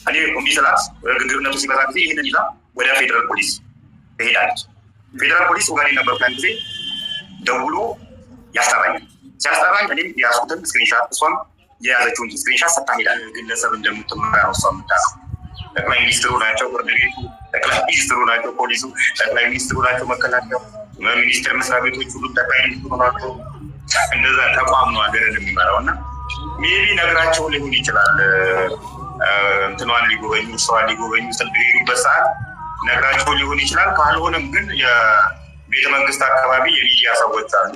እኔ ሚስላት ግግርነቱ ሲበዛ ጊዜ ይህንን ይዛ ወደ ፌዴራል ፖሊስ ትሄዳለች። ፌዴራል ፖሊስ ኦጋዴን ነበር ያን ጊዜ ደውሎ ያስጠራኛል። ሲያስጠራኝ እኔም የያዝኩትን ስክሪንሻት እሷም የያዘችውን ስክሪንሻት ሰጥታ ሄዳለች። ግለሰብ እንደምትመራ ነው እሷ የምታውቀው። ጠቅላይ ሚኒስትሩ ናቸው ፍርድ ቤቱ፣ ጠቅላይ ሚኒስትሩ ናቸው ፖሊሱ፣ ጠቅላይ ሚኒስትሩ ናቸው መከላከያው፣ ሚኒስቴር መስሪያ ቤቶች ሁሉ ጠቅላይ ሚኒስትሩ ናቸው። እንደዛ ተቋም ነው ሀገርን የሚመራው እና ሜቢ ነግራቸው ሊሆን ይችላል እንትኗን ሊጎበኙ እሷን ሊጎበኙ ስል በሄዱበት ሰዓት ነግራቸው ሊሆን ይችላል። ካልሆነም ግን የቤተ መንግስት አካባቢ የሚዲያ ሰዎች አሉ።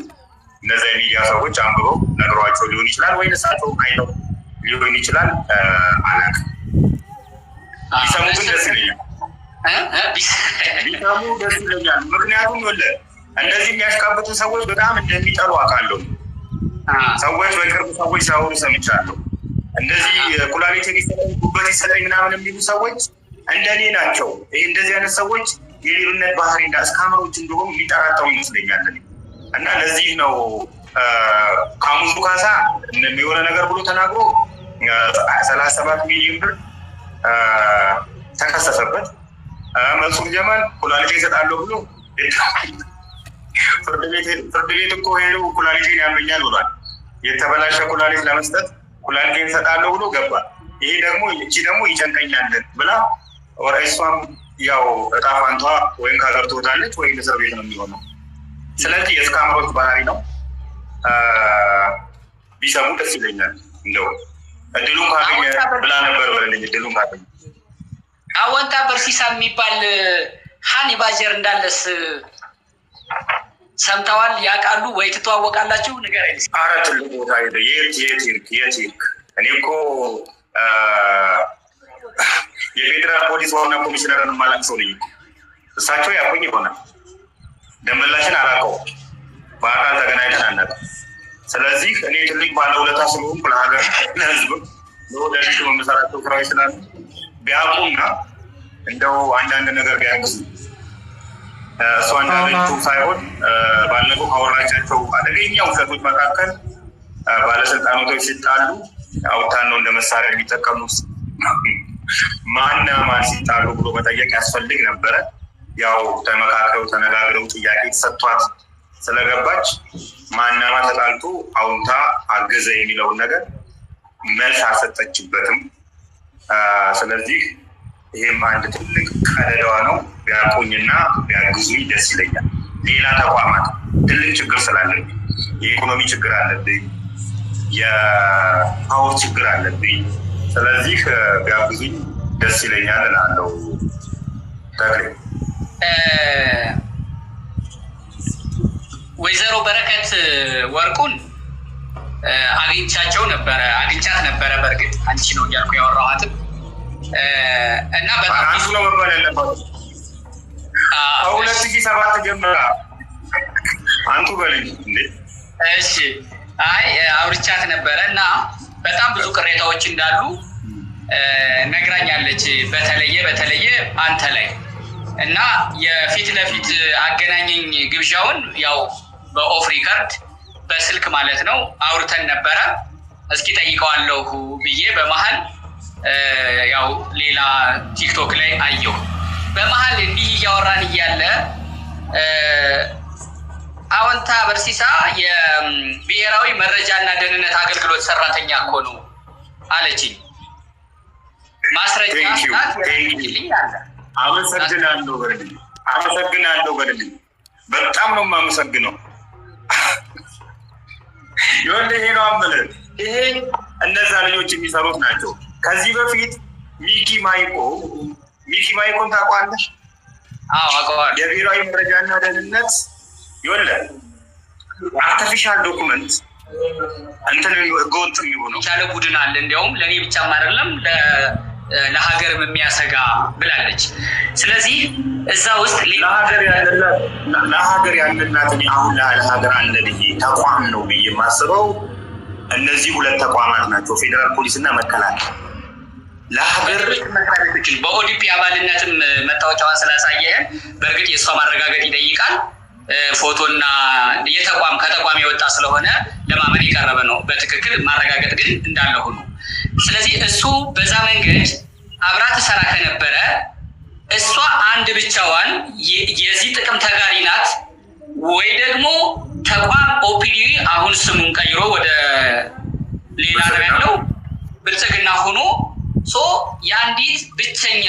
እነዚ የሚዲያ ሰዎች አንብበው ነግሯቸው ሊሆን ይችላል፣ ወይ እሳቸው አይተው ሊሆን ይችላል። አላውቅም። ቢሰሙ ግን ደስ ይለኛል። ቢሰሙ ደስ ይለኛል። ምክንያቱም እንደዚህ የሚያሽቃብጡ ሰዎች በጣም እንደሚጠሉ አውቃለሁ። ሰዎች በቅርብ ሰዎች ሲያወሩ ሰምቻለሁ። እንደዚህ ኩላሊት የሚሰጠኝ ጉበት ይሰጠኝ ምናምን የሚሉ ሰዎች እንደኔ ናቸው። ይህ እንደዚህ አይነት ሰዎች የሌሉነት ባህሪ እና እስካመሮች እንደሆኑ የሚጠራጠሩ ይመስለኛል። እና ለዚህ ነው ካሙዙ ካሳ የሆነ ነገር ብሎ ተናግሮ 37 ሚሊዮን ብር ተከሰሰበት። መንሱር ጀማል ኩላሊት ይሰጣለሁ ብሎ ፍርድ ቤት እኮ ሄዶ ኩላሊቴን ያመኛል ብሏል። የተበላሸ ኩላሊት ለመስጠት ኩላሊቴን ይሰጣለሁ ብሎ ገባ። ይሄ ደግሞ እቺ ደግሞ ይጨንቀኛል ብላ እሷም ያው እጣ ፋንቷ ወይም ከሀገር ትወጣለች ወይም እስር ቤት ነው የሚሆነው። ስለዚህ የእስካመሮች ባህሪ ነው። ቢሰሙ ደስ ይለኛል። እንደው እድሉን ካገኘ ብላ ነበር በለኝ። እድሉን ካገኘ አወንታ በርሲሳ የሚባል ሀኒ ባጀር እንዳለስ ሰምተዋል? ያውቃሉ ወይ ትተዋወቃላችሁ? ንገረኝ። ኧረ ትልቅ ቦታ ሄደ። የት እኔ እኮ የፌዴራል ፖሊስ ዋና ኮሚሽነርን ማላቅ ሰው ነኝ። እሳቸው ያቆኝ ይሆናል። ደመላሽን አላውቀውም፣ በአካል ተገናኝተን አናውቅም። ስለዚህ እኔ ትልቅ ባለውለታ ስለሆንኩ ለሀገር፣ ለህዝብ፣ ለወደፊቱ የምሰራቸው ስራዎች ስላሉ ቢያውቁና እንደው አንዳንድ ነገር ቢያግዙ እሷ እንዳለችው ሳይሆን ባለፈው ካወራቻቸው አደገኛ ውሸቶች መካከል ባለስልጣኖቶች ሲጣሉ አውታን ነው እንደ መሳሪያ የሚጠቀሙት። ማና ማን ሲጣሉ ብሎ መጠየቅ ያስፈልግ ነበረ። ያው ተመካከረው ተነጋግረው ጥያቄ ተሰጥቷት ስለገባች ማና ማን ተጣልቶ አውንታ አገዘ የሚለውን ነገር መልስ አልሰጠችበትም። ስለዚህ ይሄም አንድ ትልቅ ቀደዳዋ ነው። ቢያቆኝና ቢያግዙኝ ደስ ይለኛል። ሌላ ተቋማት ትልቅ ችግር ስላለብኝ፣ የኢኮኖሚ ችግር አለብኝ፣ የፓወር ችግር አለብኝ። ስለዚህ ቢያግዙኝ ደስ ይለኛል እላለሁ። ተክሌ ወይዘሮ በረከት ወርቁን አግኝቻት ነበረ። በእርግጥ አንቺ ነው እያልኩ ያወራኋትም እና በጣም አንሱ ነው መባል ያለባት። ከ2007 ጀምራ አንቱ በልኝ እንዴ። እሺ፣ አይ አውርቻት ነበረ እና በጣም ብዙ ቅሬታዎች እንዳሉ ነግራኛለች። በተለየ አንተ ላይ እና የፊት ለፊት አገናኘኝ ግብዣውን ያው በኦፍ ሪከርድ በስልክ ማለት ነው አውርተን ነበረ። እስኪ ጠይቀዋለሁ ብዬ በመሀል ያው ሌላ ቲክቶክ ላይ አየሁ። በመሀል እንዲህ እያወራን እያለ አወንታ በርሲሳ የብሔራዊ መረጃና ደህንነት አገልግሎት ሰራተኛ እኮ ነው አለችኝ። ማስረጃ ልኝ አለ። አመሰግናለሁ በልልኝ። በጣም ነው የማመሰግነው። ይኸውልህ ይሄ ነው የምልህ። ይሄ እነዛ ልጆች የሚሰሩት ናቸው። ከዚህ በፊት ሚኪ ማይኮን ታውቀዋለሽ? አዎ አውቀዋለሁ። የብሔራዊ መረጃና ደህንነት ይኸውልህ አርቲፊሻል ዶኩመንት እንትን ህገወጥ የሚሆነው የቻለ ቡድን አለ። እንዲያውም ለእኔ ብቻም አይደለም ለሀገርም የሚያሰጋ ብላለች። ስለዚህ እዛ ውስጥ ለሀገር ያለናት እኔ አሁን ለሀገር አለ ብዬ ተቋም ነው ብዬ የማስበው እነዚህ ሁለት ተቋማት ናቸው፣ ፌዴራል ፖሊስ እና መከላከያ። ለሀገር በኦዲፒ አባልነትም መታወቂያዋን ስላሳየህን በእርግጥ የእሷ ማረጋገጥ ይጠይቃል። ፎቶና ከተቋም የወጣ ስለሆነ ለማመን የቀረበ ነው። በትክክል ማረጋገጥ ግን እንዳለ ሆኖ፣ ስለዚህ እሱ በዛ መንገድ አብራ ትሰራ ከነበረ እሷ አንድ ብቻዋን የዚህ ጥቅም ተጋሪ ናት ወይ ደግሞ ተቋም ኦፒዲ አሁን ስሙን ቀይሮ ወደ ሌላ ነው ያለው ብልጽግና ሆኖ የአንዲት ብቸኛ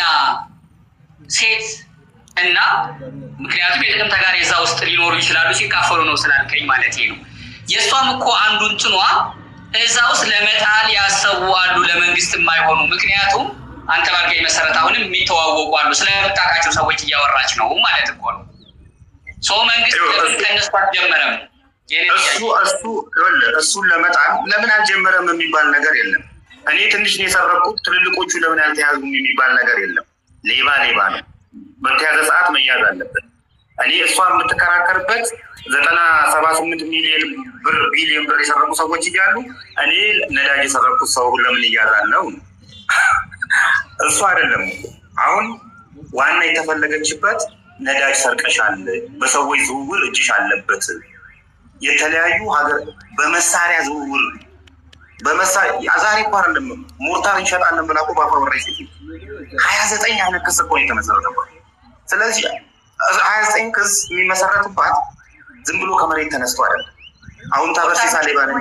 ሴት እና ምክንያቱም የጥቅም ተጋሪ እዛ ውስጥ ሊኖሩ ይችላሉ ሲካፈሉ ነው ስላልከኝ ማለት ነው። የእሷም እኮ አንዱ እንትኗ እዛ ውስጥ ለመጣል ያሰቡ አሉ ለመንግስት የማይሆኑ ምክንያቱም አንተ ባልከኝ መሰረት አሁንም የሚተዋወቁ አሉ ስለምታውቃቸው ሰዎች እያወራች ነው ማለት እኮ ነው። መንግስት ለምን ከነሱ አልጀመረም? እሱን ለመጣል ለምን አልጀመረም የሚባል ነገር የለም። እኔ ትንሽ ነው የሰረኩት ትልልቆቹ ለምን አልተያዙም የሚባል ነገር የለም። ሌባ ነው፣ በተያዘ ሰዓት መያዝ አለበት። እኔ እሷ የምትከራከርበት 98 ቢሊዮን ብር የሰረቁ ሰዎች እያሉ እኔ ነዳጅ የሰረኩት ሰው ለምን እያዛለው? እሱ አይደለም አሁን ዋና የተፈለገችበት ነዳጅ ሰርቀሻል፣ በሰዎች ዝውውር እጅሽ አለበት፣ የተለያዩ ሀገር በመሳሪያ ዝውውር ዛሬ እኮ አይደለም ሞርታር እንሸጣለን ብላ እኮ ባፈወራ ሴት 29 አይነት ክስ እኮ የተመሰረተባት። ስለዚህ 29 ክስ የሚመሰረትባት ዝም ብሎ ከመሬት ተነስቶ አይደለም። አሁን ታበርሲሳ ሌባ ነው።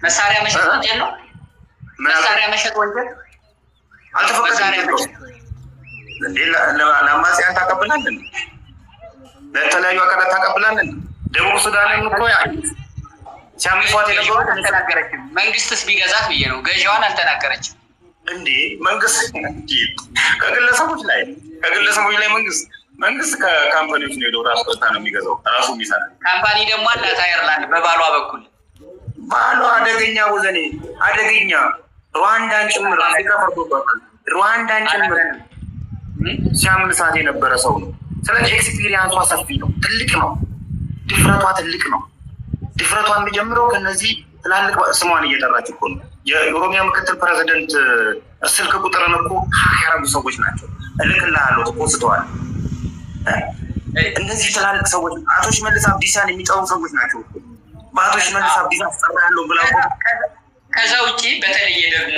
መሳሪያ መሸጥ ወንጀል ነው። መሳሪያ መሸጥ ወንጀል አልተፈቀደም እንዴ? ለአማጽያን ታቀብላለን፣ ለተለያዩ አካላት ታቀብላለን። ደቡብ ሱዳንን እኮ ሲያምሷት የነበሩት አልተናገረችም። መንግስትስ ቢገዛት ብዬ ነው። ገዢዋን አልተናገረችም እንዴ? መንግስት ከግለሰቦች ላይ መንግስት ከካምፓኒዎች ነው ሄደው ራሱ ቀጥታ ነው የሚገዛው፣ ራሱ የሚሰራ ካምፓኒ ደግሞ አላት አየርላንድ በባሏ በኩል። ባሏ አደገኛ ወዘኔ አደገኛ ሩዋንዳን ጭምር አፍሪካ ፈርዶባታል። ሩዋንዳን ጭምር ሲያምሳት የነበረ ሰው ነው። ስለዚህ ኤክስፒሪያንሷ ሰፊ ነው፣ ትልቅ ነው፣ ድፍረቷ ትልቅ ነው። ድፍረቷ የሚጀምረው ከነዚህ ትላልቅ ስሟን እየጠራች እኮ ነው። የኦሮሚያ ምክትል ፕሬዚደንት ስልክ ቁጥርን እኮ ሀክ ያረጉ ሰዎች ናቸው። እልክልሃለሁ ተፖስተዋል። እነዚህ ትላልቅ ሰዎች አቶ ሽመልስ አብዲሳን የሚጠሩ ሰዎች ናቸው። በአቶ ሽመልስ አብዲሳ ተጠራለሁ ብላ ከዛ ውጭ በተለየ ደግሞ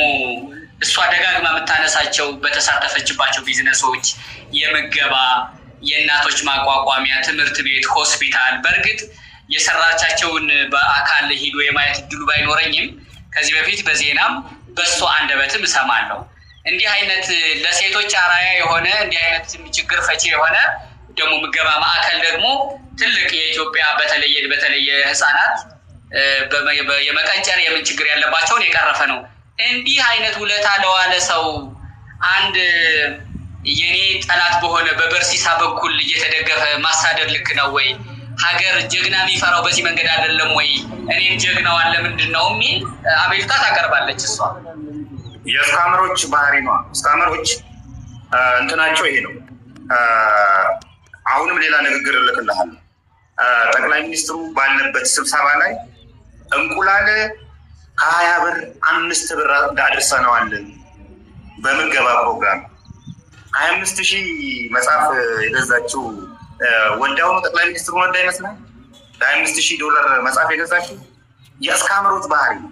እሷ ደጋግማ የምታነሳቸው በተሳተፈችባቸው ቢዝነሶች የምገባ፣ የእናቶች ማቋቋሚያ፣ ትምህርት ቤት፣ ሆስፒታል በእርግጥ የሰራቻቸውን በአካል ሂዶ የማየት እድሉ ባይኖረኝም ከዚህ በፊት በዜናም በእሷ አንደበትም እሰማለሁ። እንዲህ አይነት ለሴቶች አራያ የሆነ እንዲህ አይነት ችግር ፈቺ የሆነ ደግሞ ምገባ ማዕከል ደግሞ ትልቅ የኢትዮጵያ በተለየ ህፃናት የመቀንጨር የምን ችግር ያለባቸውን የቀረፈ ነው። እንዲህ አይነት ውለታ ለዋለ ሰው አንድ የኔ ጠላት በሆነ በበርሲሳ በኩል እየተደገፈ ማሳደድ ልክ ነው ወይ? ሀገር ጀግና የሚፈራው በዚህ መንገድ አይደለም ወይ? እኔን ጀግናው አለ ምንድን ነው የሚል አቤቱታ ታቀርባለች። እሷ የስካመሮች ባህሪ ነው። ስካመሮች እንትናቸው ይሄ ነው። አሁንም ሌላ ንግግር እልክልሃለሁ። ጠቅላይ ሚኒስትሩ ባለበት ስብሰባ ላይ እንቁላል ከ20 ብር 5 ብር አድርሰነዋል በምገባ ፕሮግራም 25,000 መጽሐፍ የገዛችው ወዳው ነው። ጠቅላይ ሚኒስትሩ ወዳ ይመስላል $25,000 መጽሐፍ የገዛችው የስካመሮች ባህሪ ነው።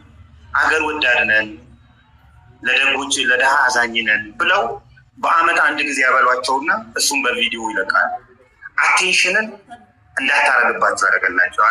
አገር ወዳድነን ለደጎች ለድሃ አዛኝነን ብለው በአመት አንድ ጊዜ ያበሏቸውና እሱም በቪዲዮ ይለቃል። አቴንሽንን እንዳታረግባቸው ያደረገላቸው